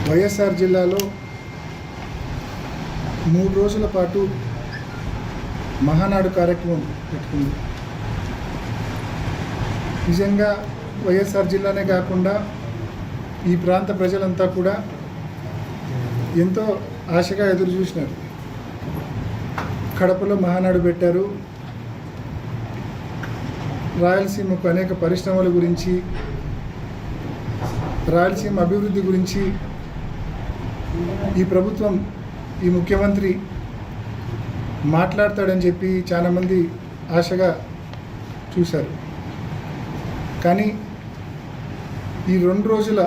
వైఎస్ఆర్ జిల్లాలో 3 రోజుల పాటు మహానాడు కార్యక్రమం పెట్టుకుంది. నిజంగా వైఎస్ఆర్ జిల్లానే కాకుండా ఈ ప్రాంత ప్రజలంతా కూడా ఎంతో ఆశగా ఎదురు చూసినారు. కడపలో మహానాడు పెట్టారు. రాయలసీమకు అనేక పరిశ్రమల గురించి, రాయలసీమ అభివృద్ధి గురించి ఈ ప్రభుత్వం, ఈ ముఖ్యమంత్రి మాట్లాడతాడని చెప్పి చాలామంది ఆశగా చూశారు. కానీ ఈ 2 రోజుల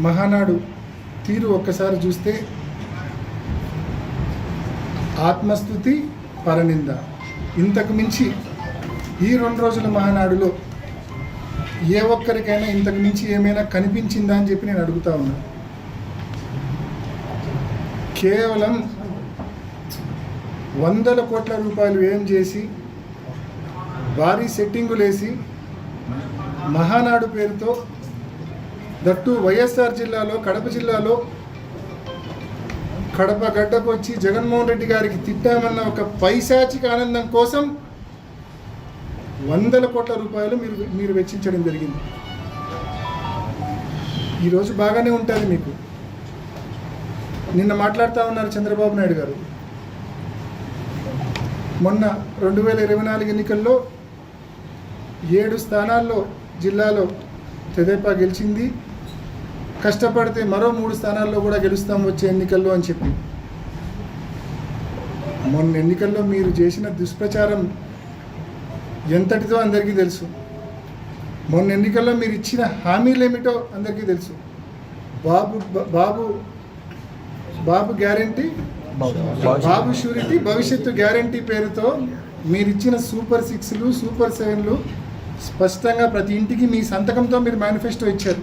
మహానాడు తీరు ఒక్కసారి చూస్తే ఆత్మస్తుతి, పరనింద. ఇంతకు మించి ఈ 2 రోజుల మహానాడులో ఏ ఒక్కరికైనా ఇంతకు మించి ఏమైనా కనిపించిందా అని చెప్పి నేను అడుగుతా ఉన్నా. కేవలం 100 కోట్ల రూపాయలు వ్యయం చేసి భారీ సెట్టింగులేసి మహానాడు పేరుతో, దట్టు వైఎస్ఆర్ జిల్లాలో, కడప జిల్లాలో, కడప గడ్డకు వచ్చి జగన్మోహన్ రెడ్డి గారికి తిట్టామన్న ఒక పైశాచిక ఆనందం కోసం 100 కోట్ల రూపాయలు మీరు వెచ్చించడం జరిగింది. ఈరోజు బాగానే ఉంటుంది మీకు. నిన్న మాట్లాడుతూ ఉన్నారు చంద్రబాబు నాయుడు గారు. మొన్న 2024 ఎన్నికల్లో 7 స్థానాల్లో జిల్లాలో తెదేపా గెలిచింది. కష్టపడితే మరో 3 స్థానాల్లో కూడా గెలుస్తాం వచ్చే ఎన్నికల్లో అని చెప్పి. మొన్న ఎన్నికల్లో మీరు చేసిన దుష్ప్రచారం ఎంతటిదో అందరికీ తెలుసు. మొన్న ఎన్నికల్లో మీరు ఇచ్చిన హామీలు ఏమిటో అందరికీ తెలుసు. బాబు గ్యారంటీ, బాబు షూరిటీ, భవిష్యత్తు గ్యారంటీ పేరుతో మీరు ఇచ్చిన సూపర్ 6లు, సూపర్ 7లు స్పష్టంగా ప్రతి ఇంటికి మీ సంతకంతో మీరు మేనిఫెస్టో ఇచ్చారు.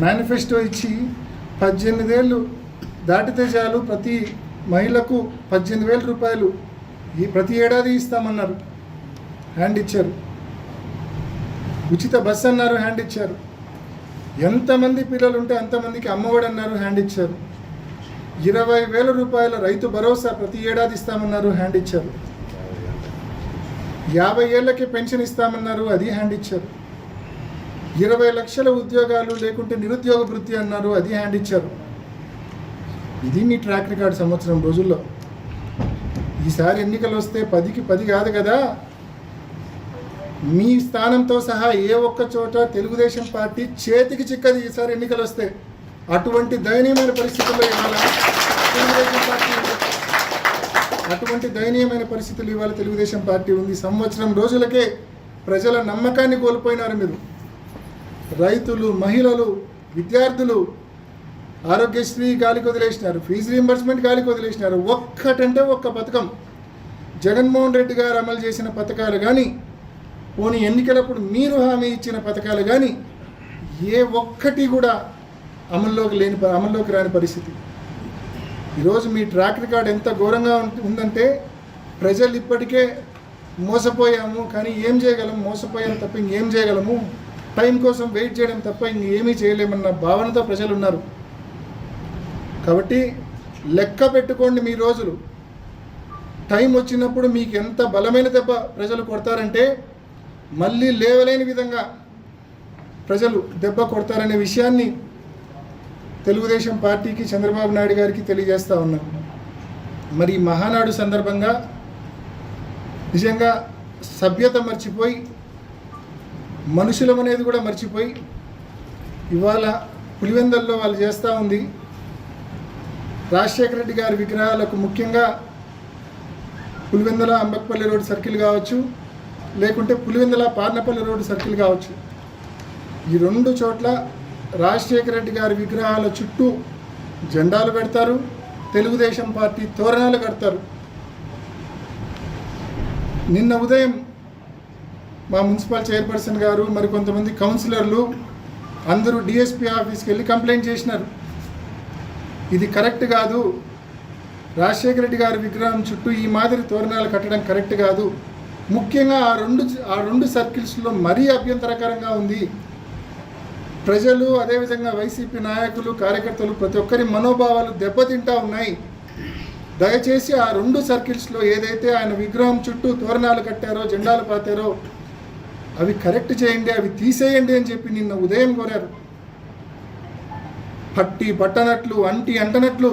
మేనిఫెస్టో ఇచ్చి 18 ఏళ్ళు దాటితే చాలు ప్రతి మహిళకు 18,000 రూపాయలు ప్రతి ఏడాది ఇస్తామన్నారు, హ్యాండ్ ఇచ్చారు. ఉచిత బస్సు అన్నారు, హ్యాండ్ ఇచ్చారు. ఎంతమంది పిల్లలు ఉంటే అంతమందికి అమ్మఒడి అన్నారు, హ్యాండ్ ఇచ్చారు. 20,000 రూపాయల రైతు భరోసా ప్రతి ఏడాది ఇస్తామన్నారు, హ్యాండ్ ఇచ్చారు. 50 ఏళ్ళకి పెన్షన్ ఇస్తామన్నారు, అది హ్యాండ్ ఇచ్చారు. 20 లక్షల ఉద్యోగాలు లేకుంటే నిరుద్యోగ వృత్తి అన్నారు, అది హ్యాండ్ ఇచ్చారు. ఇది మీ ట్రాక్ రికార్డ్ సంవత్సరం రోజుల్లో. ఈసారి ఎన్నికలు వస్తే 10కి 10 కాదు కదా. మీ స్థానంతో సహా ఏ ఒక్క చోట తెలుగుదేశం పార్టీ చేతికి చిక్కది ఈసారి ఎన్నికలు వస్తే. అటువంటి దయనీయమైన పరిస్థితుల్లో ఇవాళ తెలుగుదేశం పార్టీ ఉంది. సంవత్సరం రోజులకే ప్రజల నమ్మకాన్ని కోల్పోయినారు మీరు. రైతులు, మహిళలు, విద్యార్థులు ఆరోగ్యశ్రీ గాలికి వదిలేసినారు, ఫీజు రీంబర్స్మెంట్ గాలికి వదిలేసినారు. ఒక్కటంటే ఒక్క పథకం జగన్మోహన్ రెడ్డి గారు అమలు చేసిన పథకాలు కానీ, పోనీ ఎన్నికలప్పుడు మీరు హామీ ఇచ్చిన పథకాలు కానీ ఏ ఒక్కటి కూడా అమల్లోకి రాని పరిస్థితి. ఈరోజు మీ ట్రాక్ రికార్డ్ ఎంత ఘోరంగా ఉందంటే ప్రజలు ఇప్పటికే మోసపోయాము, కానీ ఏం చేయగలం, మోసపోయాం తప్ప ఇంకేం చేయగలము, టైం కోసం వెయిట్ చేయడం తప్ప ఇంకేమీ చేయలేమన్న భావనతో ప్రజలు ఉన్నారు. కాబట్టి లెక్క పెట్టుకోండి మీ రోజులు. టైం వచ్చినప్పుడు మీకు ఎంత బలమైన దెబ్బ ప్రజలు కొడతారంటే మళ్ళీ లేవలేని విధంగా ప్రజలు దెబ్బ కొడతారనే విషయాన్ని తెలుగుదేశం పార్టీకి, చంద్రబాబు నాయుడు గారికి తెలియజేస్తూ ఉన్నాం. మరి మహానాడు సందర్భంగా నిజంగా సభ్యత మర్చిపోయి, మనుషులం అనేది కూడా మర్చిపోయి ఇవాళ పులివెందల్లో వాళ్ళు చేస్తూ ఉంది. రాజశేఖర రెడ్డి గారి విగ్రహాలకు ముఖ్యంగా పులివెందల అంబక్పల్లి రోడ్ సర్కిల్ కావచ్చు, లేకుంటే పులివెందల పార్నపల్లి రోడ్ సర్కిల్ కావచ్చు, ఈ 2 చోట్ల రాజశేఖర రెడ్డి గారి విగ్రహాల చుట్టూ జెండాలు పెడతారు, తెలుగుదేశం పార్టీ తోరణాలు కడతారు. నిన్న ఉదయం మా మున్సిపల్ చైర్పర్సన్ గారు, మరి కొంతమంది కౌన్సిలర్లు అందరూ డిఎస్పీ ఆఫీస్కి వెళ్ళి కంప్లైంట్ చేసినారు. ఇది కరెక్ట్ కాదు, రాజశేఖర రెడ్డి గారి విగ్రహం చుట్టూ ఈ మాదిరి తోరణాలు కట్టడం కరెక్ట్ కాదు. ముఖ్యంగా ఆ రెండు సర్కిల్స్లో మరీ అభ్యంతరకరంగా ఉంది. ప్రజలు అదేవిధంగా వైసీపీ నాయకులు కార్యకర్తలు ప్రతి ఒక్కరి మనోభావాలు దెబ్బతింటా ఉన్నాయి. దయచేసి ఆ 2 సర్కిల్స్లో ఏదైతే ఆయన విగ్రహం చుట్టూ తోరణాలు కట్టారో జెండాలు పాతారో అవి కరెక్ట్ చేయండి, అవి తీసేయండి అని చెప్పి నిన్న ఉదయం కోరారు. పట్టనట్లు అంటనట్లు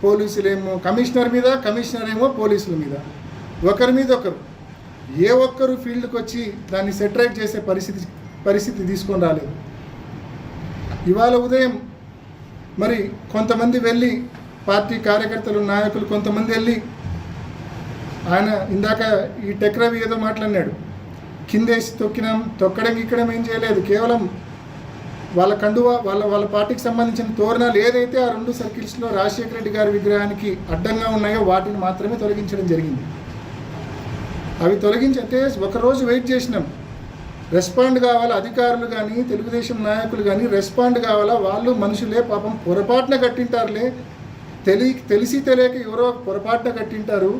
పోలీసులేమో కమిషనర్ మీద, కమిషనర్ ఏమో పోలీసుల మీద, ఒకరి మీద ఒకరు ఏ ఒక్కరు ఫీల్డ్కి వచ్చి దాన్ని సెటరేట్ చేసే పరిస్థితి తీసుకొని రాలేదు. ఇవాళ ఉదయం మరి కొంతమంది వెళ్ళి పార్టీ కార్యకర్తలు నాయకులు కొంతమంది వెళ్ళి ఆయన ఇందాక ఈ టెక్రవి ఏదో మాట్లాడినాడు, కిందేసి తొక్కడం ఇక్కడం ఏం చేయలేదు, కేవలం వాళ్ళ కండువా వాళ్ళ పార్టీకి సంబంధించిన తోరణాలు ఏదైతే ఆ 2 సర్కిల్స్లో రాజశేఖర రెడ్డి గారి విగ్రహానికి అడ్డంగా ఉన్నాయో వాటిని మాత్రమే తొలగించడం జరిగింది. అవి తొలగించంటే ఒకరోజు వెయిట్ చేసినాం, రెస్పాండ్ కావాలా అధికారులు కానీ తెలుగుదేశం నాయకులు కానీ రెస్పాండ్ కావాలా. వాళ్ళు మనుషులే, పాపం పొరపాటున కట్టింటారులే, తెలిసి తెలియక ఎవరో పొరపాటున కట్టింటారు,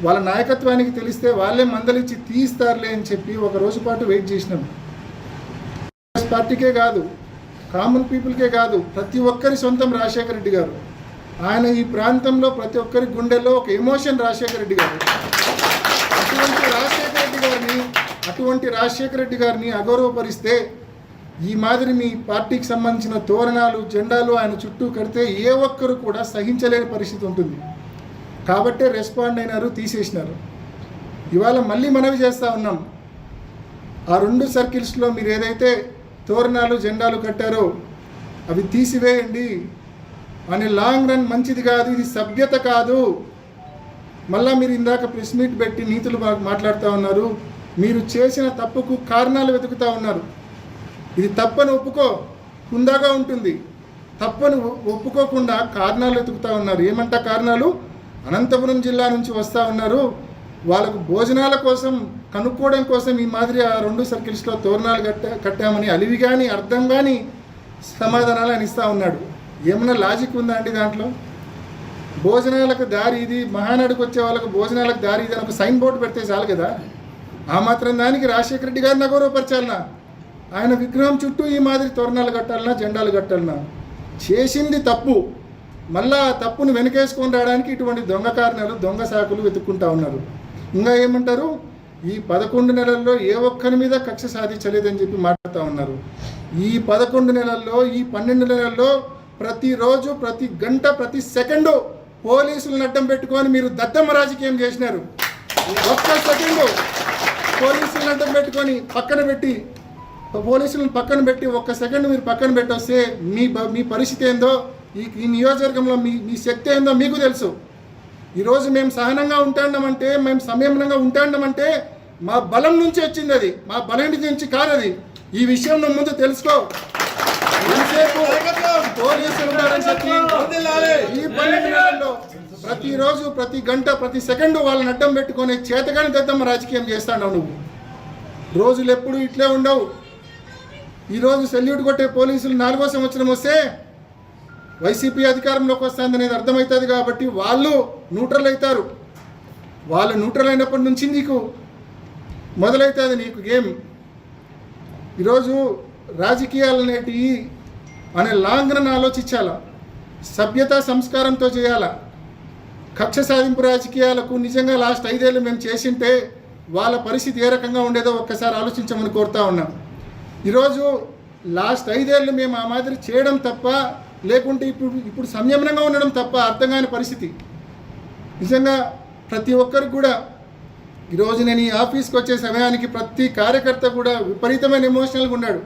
వాళ్ళ నాయకత్వానికి తెలిస్తే వాళ్ళే మందలిచ్చి తీస్తారులే అని చెప్పి ఒక రోజు పాటు వెయిట్ చేసినాం. పార్టీకే కాదు, కామన్ పీపుల్కే కాదు, ప్రతి ఒక్కరి సొంతం రాజశేఖర రెడ్డి గారు. ఆయన ఈ ప్రాంతంలో ప్రతి ఒక్కరి గుండెల్లో ఒక ఎమోషన్ రాజశేఖర రెడ్డి గారు. అటువంటి రాజశేఖర రెడ్డి గారిని అగౌరవపరిస్తే ఈ మాదిరి మీ పార్టీకి సంబంధించిన తోరణాలు జెండాలు ఆయన చుట్టూ కడితే ఏ ఒక్కరు కూడా సహించలేని పరిస్థితి ఉంటుంది. కాబట్టే రెస్పాండ్ అయినారు, తీసేసినారు. ఇవాళ మళ్ళీ మనవి చేస్తూ ఉన్నాం, ఆ 2 సర్కిల్స్లో మీరు ఏదైతే తోరణాలు జెండాలు కట్టారో అవి తీసివేయండి. అని లాంగ్ రన్ మంచిది కాదు, ఇది సభ్యత కాదు. మళ్ళీ మీరు ఇందాక ప్రెస్ మీట్ పెట్టి నీతులు మాట్లాడుతూ ఉన్నారు, మీరు చేసిన తప్పుకు కారణాలు వెతుకుతూ ఉన్నారు. ఇది తప్పని ఒప్పుకో హుందాగా ఉంటుంది, తప్పని ఒప్పుకోకుండా కారణాలు వెతుకుతూ ఉన్నారు. ఏమంటా కారణాలు? అనంతపురం జిల్లా నుంచి వస్తూ ఉన్నారు, వాళ్ళకు భోజనాల కోసం కనుక్కోవడం కోసం ఈ మాదిరి ఆ 2 సర్కిల్స్లో తోరణాలు కట్టామని అలివి కానీ అర్థం కానీ సమాధానాలు అని ఇస్తూ ఉన్నాడు. ఏమన్నా లాజిక్ ఉందా అండి దాంట్లో? భోజనాలకు దారి ఇది, మహానాడుకు వచ్చే వాళ్ళకు భోజనాలకు దారి ఇది అని ఒక సైన్ బోర్డు పెడితే చాలు కదా. ఆ మాత్రం దానికి రాజశేఖర రెడ్డి గారిని అగౌరవపరచాలనా? ఆయన విగ్రహం చుట్టూ ఈ మాదిరి తోరణాలు కట్టాలన్నా జెండాలు కట్టాలన్నా? చేసింది తప్పు, మళ్ళా ఆ తప్పును వెనకేసుకొని రావడానికి ఇటువంటి దొంగ కారణాలు దొంగ సాకులు వెతుక్కుంటా ఉన్నారు. ఇంకా ఏమంటారు, ఈ 11 నెలల్లో ఏ ఒక్కరి మీద కక్ష సాధించలేదని చెప్పి మాట్లాడుతూ ఉన్నారు. ఈ 11 నెలల్లో ఈ 12 నెలల్లో ప్రతిరోజు ప్రతి గంట ప్రతి సెకండు పోలీసులను అడ్డం పెట్టుకొని మీరు దద్దమ్మ రాజకీయం చేసినారు. ఒక్క సెకండు పోలీసులను అడ్డం పెట్టుకొని పోలీసులను పక్కన పెట్టి ఒక్క సెకండ్ మీరు పక్కన పెట్టొస్తే మీ పరిస్థితి ఏందో, ఈ నియోజకవర్గంలో మీ శక్తి ఏందో మీకు తెలుసు. ఈరోజు మేము సహనంగా ఉంటాండమంటే, మేము సంయమనంగా ఉంటాండమంటే మా బలం నుంచి వచ్చింది, అది మా బలం నుంచి కాదు. అది ఈ విషయం నువ్వు ముందు తెలుసుకో. పోలీసులు ఈ 12 నెలల్లో ప్రతిరోజు ప్రతి గంట ప్రతి సెకండు వాళ్ళని అడ్డం పెట్టుకొని చేతగాని దద్దమ్మ రాజకీయం చేస్తాడు నువ్వు. రోజులు ఎప్పుడు ఇట్లే ఉండవు. ఈరోజు సెల్యూట్ కొట్టే పోలీసులు 4వ సంవత్సరం వస్తే వైసీపీ అధికారంలోకి వస్తుంది అనేది అర్థమవుతుంది కాబట్టి వాళ్ళు న్యూట్రల్ అవుతారు. వాళ్ళు న్యూట్రల్ అయినప్పటి నుంచి నీకు మొదలవుతుంది నీకు గేమ్. ఈరోజు రాజకీయాలు అనేటివి అనే లాంగ్ రన్ ఆలోచించాలా, సభ్యత సంస్కారంతో చేయాలా. కక్ష సాధింపు రాజకీయాలకు నిజంగా లాస్ట్ 5 ఏళ్ళు మేము చేసింటే వాళ్ళ పరిస్థితి ఏ రకంగా ఉండేదో ఒక్కసారి ఆలోచించమని కోరుతా ఉన్నాం. ఈరోజు లాస్ట్ 5 ఏళ్ళు మేము ఆ మాదిరి చేయడం తప్ప, లేకుంటే ఇప్పుడు సంయమనంగా ఉండడం తప్ప అర్థం కాని పరిస్థితి. నిజంగా ప్రతి ఒక్కరికి కూడా ఈరోజు నేను ఈ ఆఫీస్కి వచ్చే సమయానికి ప్రతి కార్యకర్త కూడా విపరీతమైన ఎమోషనల్గా ఉన్నాడు.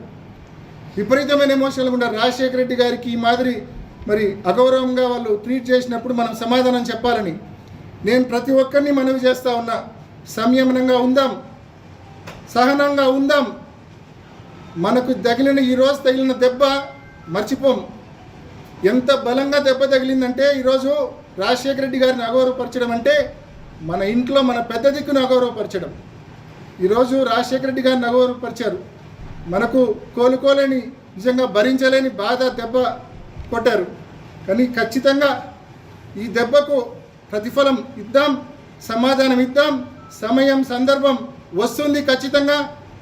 రాజశేఖర రెడ్డి గారికి ఈ మాదిరి మరి అగౌరవంగా వాళ్ళు ట్రీట్ చేసినప్పుడు మనం సమాధానం చెప్పాలని నేను ప్రతి ఒక్కరిని మనవి చేస్తూ ఉన్నా. సంయమనంగా ఉందాం, సహనంగా ఉందాం. మనకు ఈరోజు తగిలిన దెబ్బ మర్చిపోం. ఎంత బలంగా దెబ్బ తగిలిందంటే ఈరోజు రాజశేఖర రెడ్డి గారిని అగౌరవపరచడం అంటే మన ఇంట్లో మన పెద్ద దిక్కును అగౌరవపరచడం. ఈరోజు రాజశేఖర రెడ్డి గారిని అగౌరవపరిచారు. మనకు కోలుకోలేని నిజంగా భరించలేని బాధ దెబ్బ కొట్టారు. కానీ ఖచ్చితంగా ఈ దెబ్బకు ప్రతిఫలం ఇద్దాం, సమాధానం ఇద్దాం. సమయం సందర్భం వస్తుంది ఖచ్చితంగా.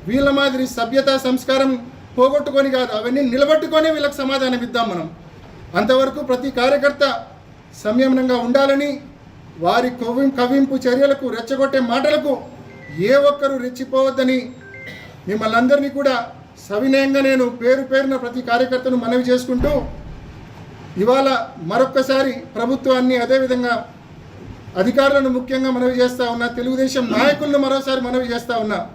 వీళ్ళ మాదిరి సభ్యత సంస్కారం పోగొట్టుకొని కాదు, అవన్నీ నిలబెట్టుకొని వీళ్ళకి సమాధానం ఇద్దాం మనం. అంతవరకు ప్రతి కార్యకర్త సంయమనంగా ఉండాలని, వారి కవింపు చర్యలకు, రెచ్చగొట్టే మాటలకు ఏ ఒక్కరూ రెచ్చిపోవద్దని మిమ్మల్ని అందరినీ కూడా సవినయంగా నేను పేరు పేరున ప్రతి కార్యకర్తను మనవి చేసుకుంటూ, ఇవాళ మరొక్కసారి ప్రభుత్వాన్ని, అదేవిధంగా అధికారులను ముఖ్యంగా మనవి చేస్తూ ఉన్నా, తెలుగుదేశం నాయకులను మరోసారి మనవి చేస్తూ ఉన్నా.